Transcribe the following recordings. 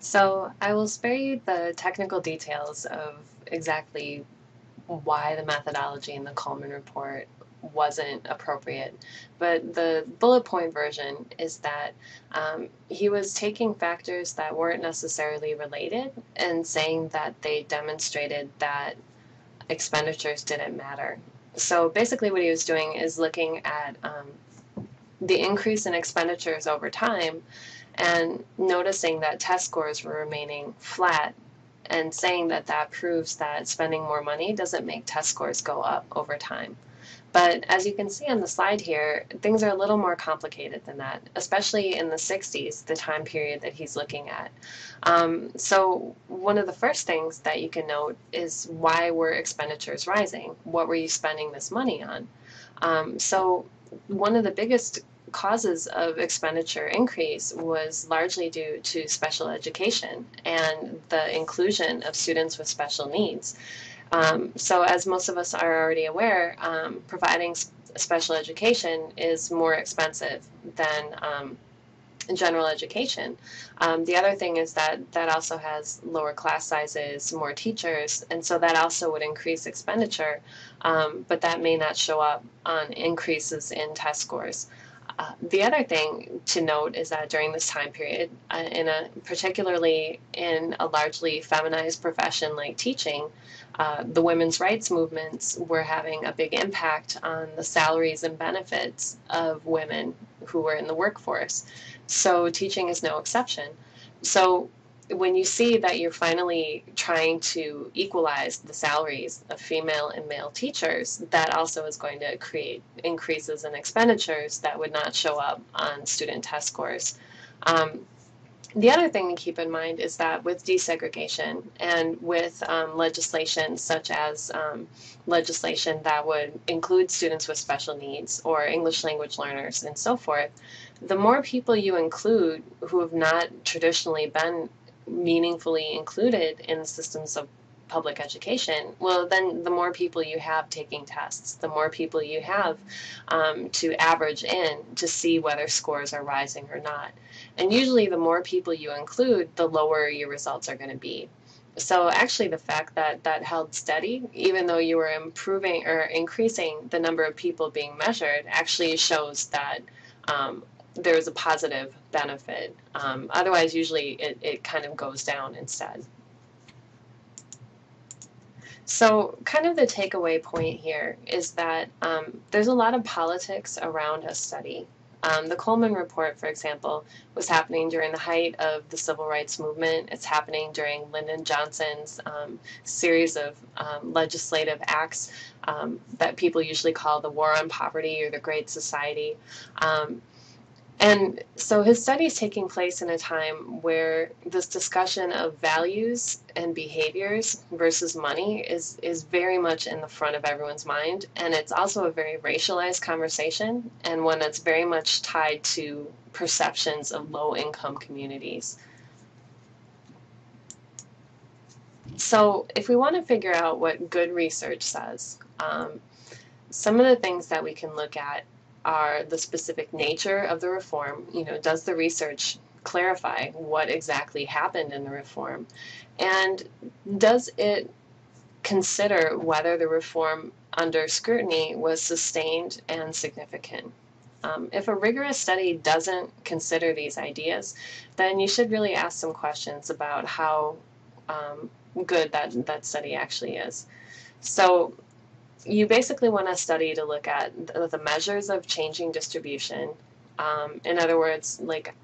So I will spare you the technical details of exactly why the methodology in the Coleman report wasn't appropriate. But the bullet point version is that he was taking factors that weren't necessarily related and saying that they demonstrated that expenditures didn't matter. So basically, what he was doing is looking at the increase in expenditures over time and noticing that test scores were remaining flat and saying that that proves that spending more money doesn't make test scores go up over time. But as you can see on the slide here, things are a little more complicated than that, especially in the 60s, the time period that he's looking at. So one of the first things that you can note is, why were expenditures rising? What were you spending this money on? So one of the biggest causes of expenditure increase was largely due to special education and the inclusion of students with special needs. So as most of us are already aware, providing special education is more expensive than general education. The other thing is that that also has lower class sizes, more teachers, and so that also would increase expenditure, but that may not show up on increases in test scores. The other thing to note is that during this time period, particularly in a largely feminized profession like teaching, the women's rights movements were having a big impact on the salaries and benefits of women who were in the workforce. So teaching is no exception. So when you see that you're finally trying to equalize the salaries of female and male teachers, that also is going to create increases in expenditures that would not show up on student test scores. The other thing to keep in mind is that with desegregation and with legislation such as legislation that would include students with special needs or English language learners and so forth, the more people you include who have not traditionally been meaningfully included in the systems of public education, well, then the more people you have taking tests, the more people you have to average in to see whether scores are rising or not. And usually the more people you include, the lower your results are going to be. So actually the fact that that held steady, even though you were improving or increasing the number of people being measured, actually shows that there is a positive benefit. Otherwise, usually it kind of goes down instead. So kind of the takeaway point here is that there's a lot of politics around a study. The Coleman report, for example, was happening during the height of the civil rights movement. It's happening during Lyndon Johnson's series of legislative acts that people usually call the War on Poverty or the Great Society. And so his study is taking place in a time where this discussion of values and behaviors versus money is very much in the front of everyone's mind. And it's also a very racialized conversation, and one that's very much tied to perceptions of low-income communities. So if we want to figure out what good research says, some of the things that we can look at are the specific nature of the reform. You know, does the research clarify what exactly happened in the reform? And does it consider whether the reform under scrutiny was sustained and significant? If a rigorous study doesn't consider these ideas, then you should really ask some questions about how good that study actually is. So you basically want a study to look at the measures of changing distribution. In other words, like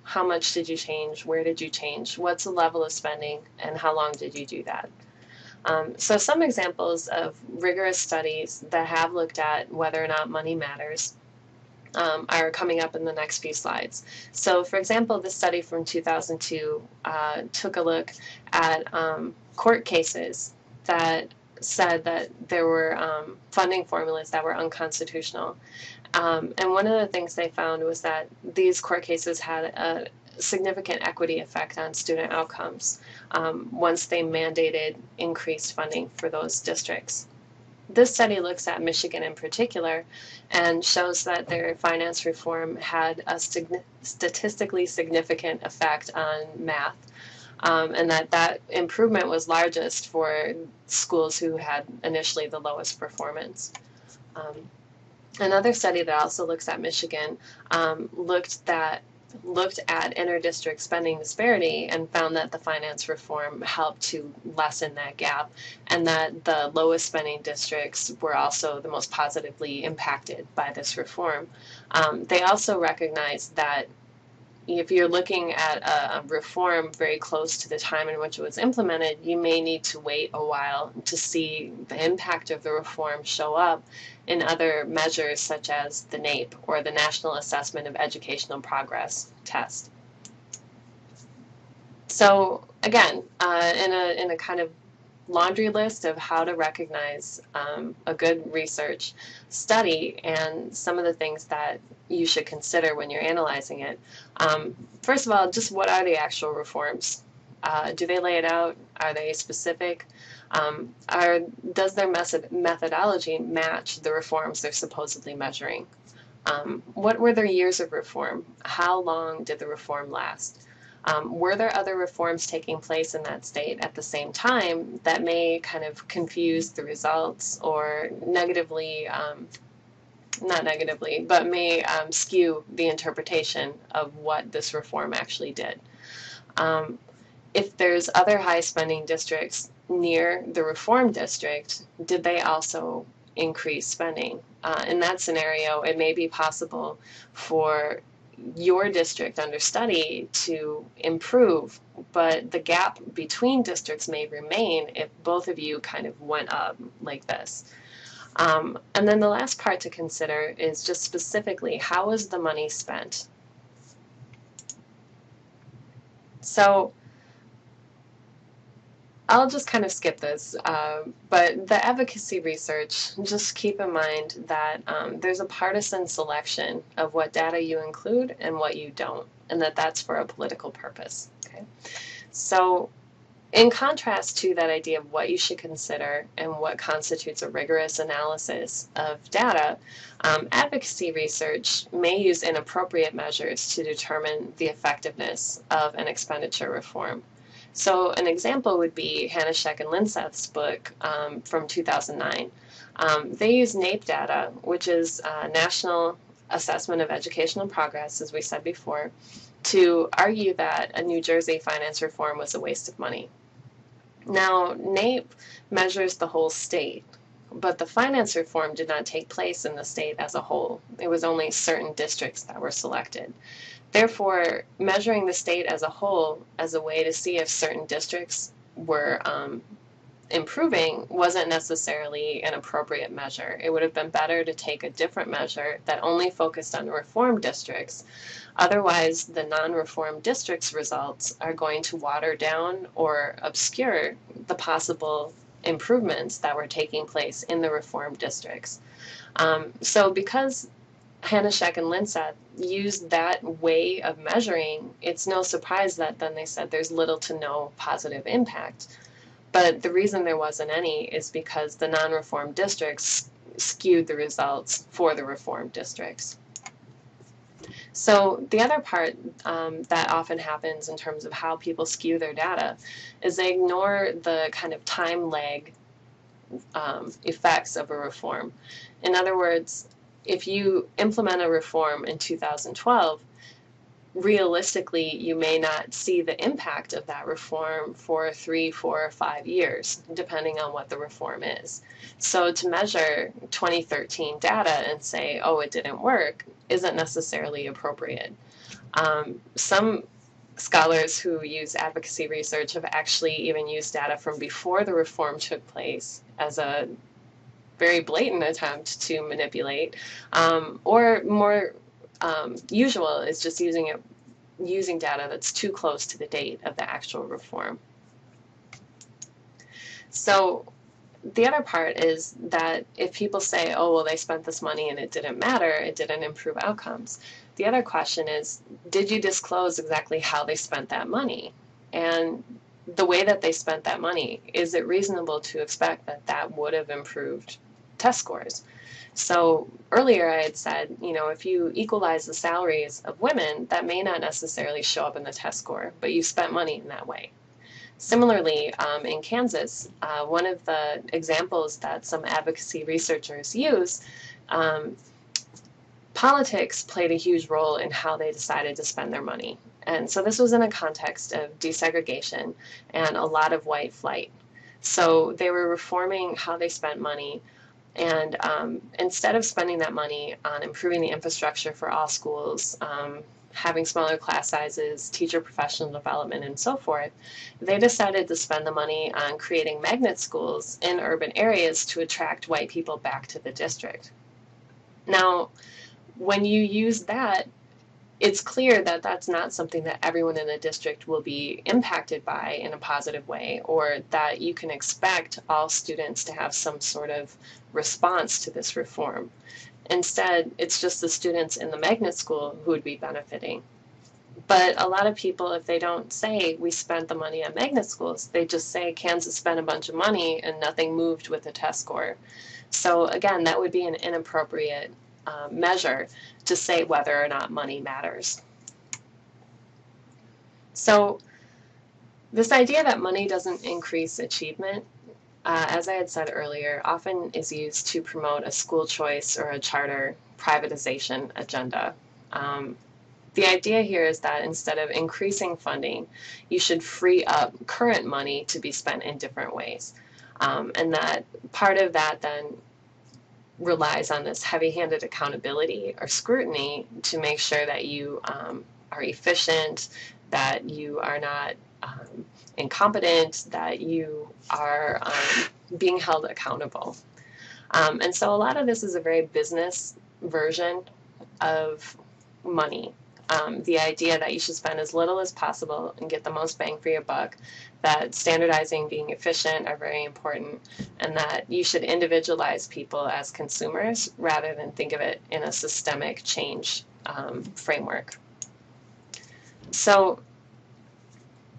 how much did you change, where did you change, what's the level of spending, and how long did you do that? So some examples of rigorous studies that have looked at whether or not money matters are coming up in the next few slides. So for example, this study from 2002 took a look at court cases that said that there were funding formulas that were unconstitutional. And one of the things they found was that these court cases had a significant equity effect on student outcomes once they mandated increased funding for those districts. This study looks at Michigan in particular and shows that their finance reform had a statistically significant effect on math. and that improvement was largest for schools who had initially the lowest performance. Um, Another study that also looks at Michigan looked at inter-district spending disparity and found that the finance reform helped to lessen that gap, and that the lowest spending districts were also the most positively impacted by this reform. They also recognized that if you're looking at a reform very close to the time in which it was implemented, you may need to wait a while to see the impact of the reform show up in other measures such as the NAEP, or the National Assessment of Educational Progress test. So again, in a kind of laundry list of how to recognize a good research study and some of the things that you should consider when you're analyzing it. First of all, just what are the actual reforms? Do they lay it out? Are they specific? Does their methodology match the reforms they're supposedly measuring? What were their years of reform? How long did the reform last? Were there other reforms taking place in that state at the same time that may kind of confuse the results or negatively, not negatively, but may skew the interpretation of what this reform actually did? If there's other high spending districts near the reform district, did they also increase spending? In that scenario, it may be possible for your district under study to improve, but the gap between districts may remain if both of you kind of went up like this. And then the last part to consider is just specifically, how was the money spent? So I'll just kind of skip this, but the advocacy research, just keep in mind that there's a partisan selection of what data you include and what you don't, and that's for a political purpose. Okay? So in contrast to that idea of what you should consider and what constitutes a rigorous analysis of data, advocacy research may use inappropriate measures to determine the effectiveness of an expenditure reform. So an example would be Hanishek and Linseth's book from 2009. They use NAEP data, which is National Assessment of Educational Progress, as we said before, to argue that a New Jersey finance reform was a waste of money. Now, NAEP measures the whole state, but the finance reform did not take place in the state as a whole. It was only certain districts that were selected. Therefore, measuring the state as a whole as a way to see if certain districts were improving wasn't necessarily an appropriate measure. It would have been better to take a different measure that only focused on reform districts. Otherwise, the non-reform districts' results are going to water down or obscure the possible improvements that were taking place in the reform districts. So because Hanishek and Linseth used that way of measuring, it's no surprise that then they said there's little to no positive impact. But the reason there wasn't any is because the non-reform districts skewed the results for the reform districts. So the other part that often happens in terms of how people skew their data is they ignore the kind of time lag effects of a reform. In other words, if you implement a reform in 2012, realistically, you may not see the impact of that reform for 3, 4, or 5 years, depending on what the reform is. So to measure 2013 data and say, oh, it didn't work, isn't necessarily appropriate. Some scholars who use advocacy research have actually even used data from before the reform took place as a very blatant attempt to manipulate, or more usual is just using data that's too close to the date of the actual reform. So the other part is that if people say, oh, well, they spent this money and it didn't matter, it didn't improve outcomes, the other question is, did you disclose exactly how they spent that money? And the way that they spent that money, is it reasonable to expect that that would have improved test scores? So earlier I had said, you know, if you equalize the salaries of women, that may not necessarily show up in the test score, but you spent money in that way. Similarly, in Kansas, one of the examples that some advocacy researchers use, politics played a huge role in how they decided to spend their money. And so this was in a context of desegregation and a lot of white flight. So they were reforming how they spent money, and instead of spending that money on improving the infrastructure for all schools, having smaller class sizes, teacher professional development, and so forth, they decided to spend the money on creating magnet schools in urban areas to attract white people back to the district. Now, when you use that, it's clear that that's not something that everyone in the district will be impacted by in a positive way, or that you can expect all students to have some sort of response to this reform. Instead, it's just the students in the magnet school who would be benefiting. But a lot of people, if they don't say we spent the money on magnet schools, they just say Kansas spent a bunch of money and nothing moved with the test score. So again, that would be an inappropriate measure to say whether or not money matters. So this idea that money doesn't increase achievement, as I had said earlier, often is used to promote a school choice or a charter privatization agenda. The idea here is that instead of increasing funding, you should free up current money to be spent in different ways. And that part of that then relies on this heavy-handed accountability or scrutiny to make sure that you are efficient, that you are not incompetent, that you are being held accountable. And so a lot of this is a very business version of money. The idea that you should spend as little as possible and get the most bang for your buck, that standardizing, being efficient are very important, and that you should individualize people as consumers rather than think of it in a systemic change framework. So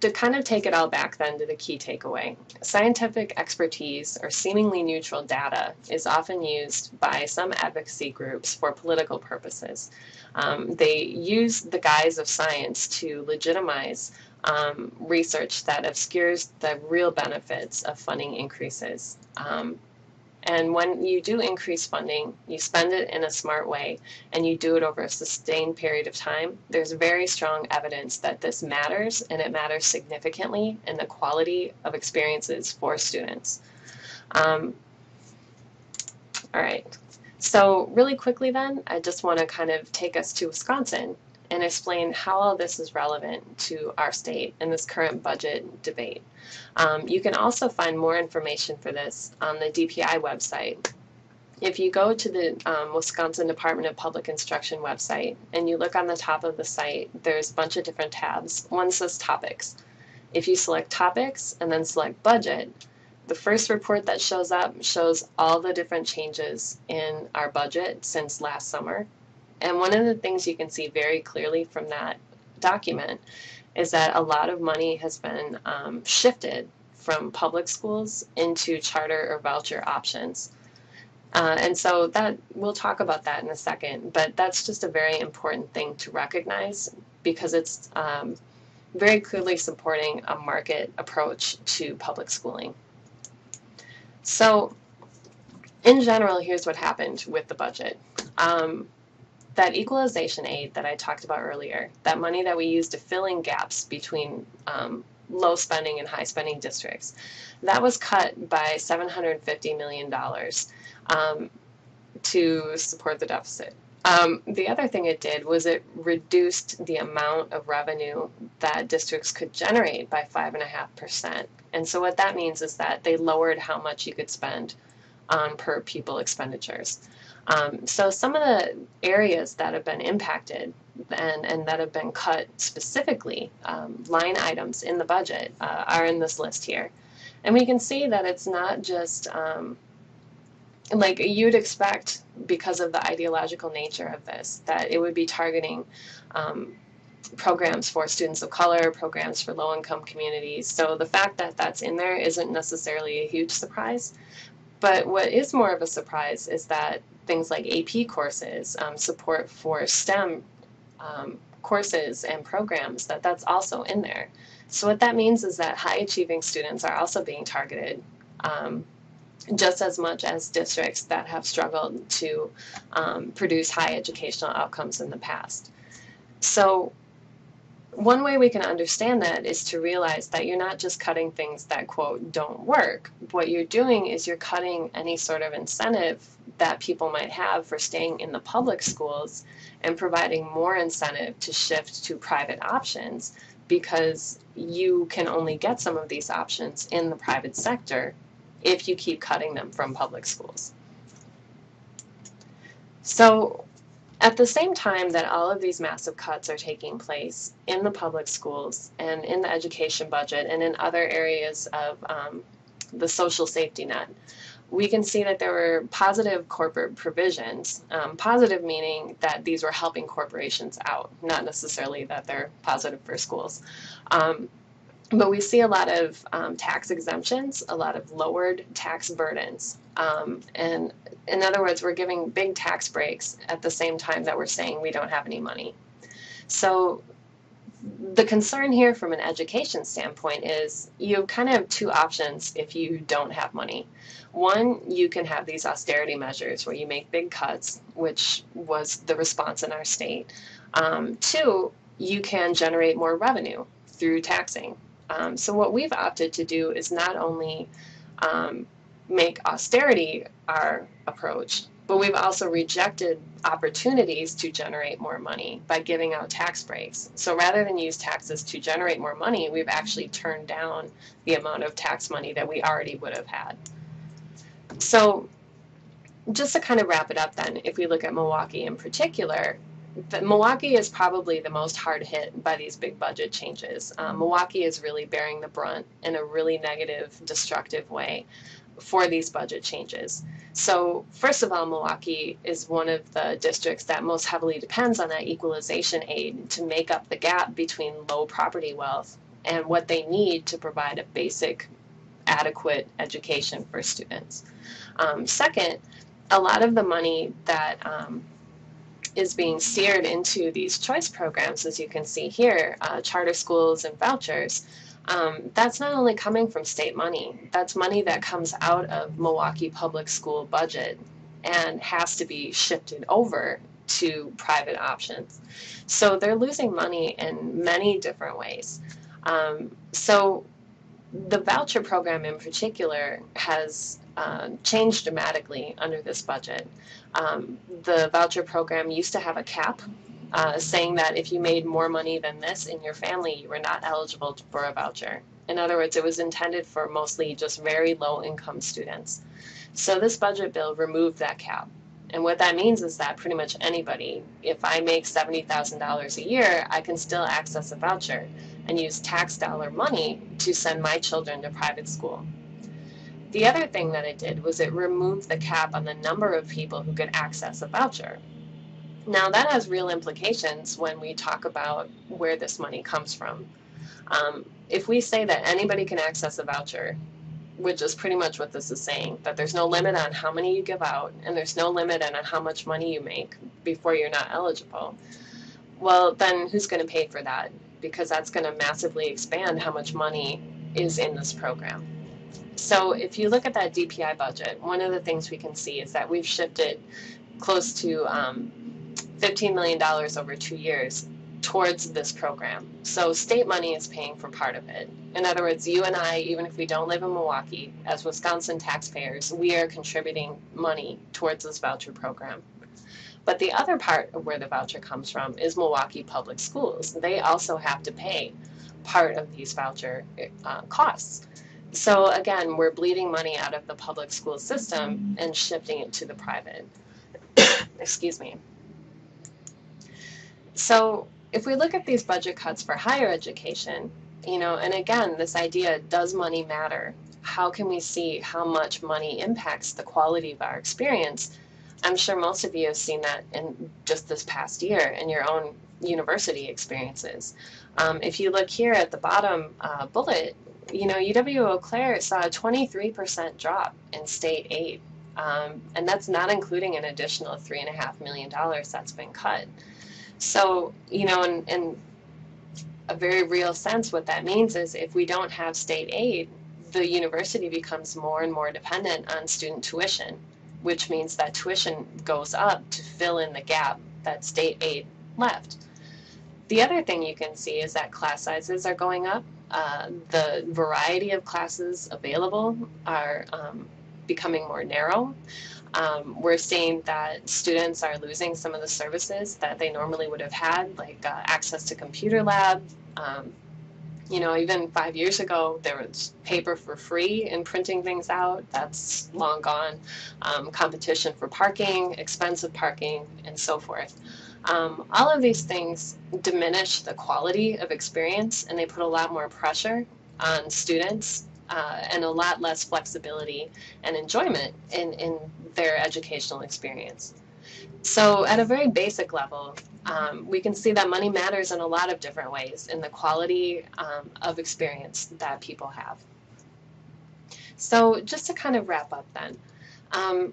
to kind of take it all back then to the key takeaway, scientific expertise or seemingly neutral data is often used by some advocacy groups for political purposes. They use the guise of science to legitimize research that obscures the real benefits of funding increases. And when you do increase funding, you spend it in a smart way, and you do it over a sustained period of time, there's very strong evidence that this matters, and it matters significantly in the quality of experiences for students. All right. So really quickly then, I just want to kind of take us to Wisconsin and explain how all this is relevant to our state in this current budget debate. You can also find more information for this on the DPI website. If you go to the Wisconsin Department of Public Instruction website and you look on the top of the site, there's a bunch of different tabs. One says topics. If you select topics and then select budget, the first report that shows up shows all the different changes in our budget since last summer. And one of the things you can see very clearly from that document is that a lot of money has been shifted from public schools into charter or voucher options. And so that we'll talk about that in a second, but that's just a very important thing to recognize because it's very clearly supporting a market approach to public schooling. So in general, here's what happened with the budget. That equalization aid that I talked about earlier, that money that we use to fill in gaps between low spending and high spending districts, that was cut by $750 million to support the deficit. The other thing it did was it reduced the amount of revenue that districts could generate by 5.5%. And so what that means is that they lowered how much you could spend on per pupil expenditures. So some of the areas that have been impacted and that have been cut specifically, line items in the budget, are in this list here. And we can see that it's not just like you'd expect because of the ideological nature of this, that it would be targeting programs for students of color, programs for low-income communities. So the fact that that's in there isn't necessarily a huge surprise. But what is more of a surprise is that things like AP courses, support for STEM courses and programs, that's also in there. So what that means is that high achieving students are also being targeted, just as much as districts that have struggled to produce high educational outcomes in the past. So one way we can understand that is to realize that you're not just cutting things that, quote, don't work. What you're doing is you're cutting any sort of incentive that people might have for staying in the public schools and providing more incentive to shift to private options, because you can only get some of these options in the private sector if you keep cutting them from public schools. So at the same time that all of these massive cuts are taking place in the public schools and in the education budget and in other areas of the social safety net, we can see that there were positive corporate provisions, positive meaning that these were helping corporations out, not necessarily that they're positive for schools. But we see a lot of tax exemptions, a lot of lowered tax burdens. And in other words, we're giving big tax breaks at the same time that we're saying we don't have any money. So the concern here from an education standpoint is you kind of have two options if you don't have money. One, you can have these austerity measures where you make big cuts, which was the response in our state. Two, you can generate more revenue through taxing. So what we've opted to do is not only make austerity our approach, but we've also rejected opportunities to generate more money by giving out tax breaks. So rather than use taxes to generate more money, we've actually turned down the amount of tax money that we already would have had. So just to kind of wrap it up then, if we look at Milwaukee in particular, Milwaukee is probably the most hard hit by these big budget changes. Milwaukee is really bearing the brunt in a really negative, destructive way for these budget changes. So first of all, Milwaukee is one of the districts that most heavily depends on that equalization aid to make up the gap between low property wealth and what they need to provide a basic, adequate education for students. Second, a lot of the money that is being seared into these choice programs, as you can see here, charter schools and vouchers, that's not only coming from state money, that's money that comes out of Milwaukee public school budget and has to be shifted over to private options. So they're losing money in many different ways. So the voucher program in particular has changed dramatically under this budget. The voucher program used to have a cap saying that if you made more money than this in your family, you were not eligible for a voucher. In other words, it was intended for mostly just very low income students. So this budget bill removed that cap. And what that means is that pretty much anybody, if I make $70,000 a year, I can still access a voucher and use tax dollar money to send my children to private school. The other thing that it did was it removed the cap on the number of people who could access a voucher. Now that has real implications when we talk about where this money comes from. If we say that anybody can access a voucher, which is pretty much what this is saying, that there's no limit on how many you give out and there's no limit on how much money you make before you're not eligible, well, then who's going to pay for that? Because that's going to massively expand how much money is in this program. So if you look at that DPI budget, one of the things we can see is that we've shifted close to $15 million over 2 years towards this program. So state money is paying for part of it. In other words, you and I, even if we don't live in Milwaukee, as Wisconsin taxpayers, we are contributing money towards this voucher program. But the other part of where the voucher comes from is Milwaukee Public Schools. They also have to pay part of these voucher costs. So again, we're bleeding money out of the public school system and shifting it to the private. Excuse me. So if we look at these budget cuts for higher education, and again, this idea, does money matter? How can we see how much money impacts the quality of our experience? I'm sure most of you have seen that in just this past year in your own university experiences. If you look here at the bottom bullet, UW-Eau Claire saw a 23% drop in state aid. And that's not including an additional $3.5 million that's been cut. So, in a very real sense, what that means is if we don't have state aid, the university becomes more and more dependent on student tuition, which means that tuition goes up to fill in the gap that state aid left. The other thing you can see is that class sizes are going up. The variety of classes available are becoming more narrow. We're seeing that students are losing some of the services that they normally would have had, like access to computer lab. Um, even 5 years ago, there was paper for free and printing things out. That's long gone. Competition for parking, expensive parking, and so forth. All of these things diminish the quality of experience, and they put a lot more pressure on students and a lot less flexibility and enjoyment in their educational experience. So at a very basic level, we can see that money matters in a lot of different ways in the quality of experience that people have. So just to kind of wrap up then, um,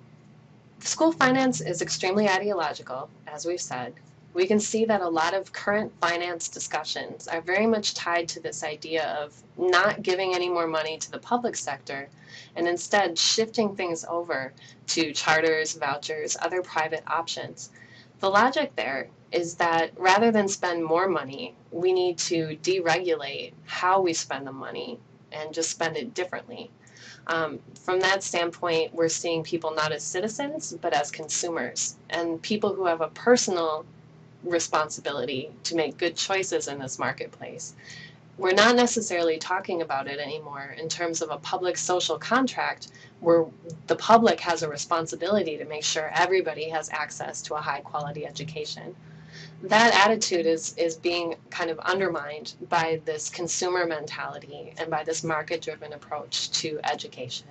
school finance is extremely ideological, as we've said. We can see that a lot of current finance discussions are very much tied to this idea of not giving any more money to the public sector and instead shifting things over to charters, vouchers, other private options. The logic there is that rather than spend more money, we need to deregulate how we spend the money and just spend it differently. From that standpoint, we're seeing people not as citizens, but as consumers, and people who have a personal responsibility to make good choices in this marketplace. We're not necessarily talking about it anymore in terms of a public social contract where the public has a responsibility to make sure everybody has access to a high quality education. That attitude is being kind of undermined by this consumer mentality and by this market driven approach to education.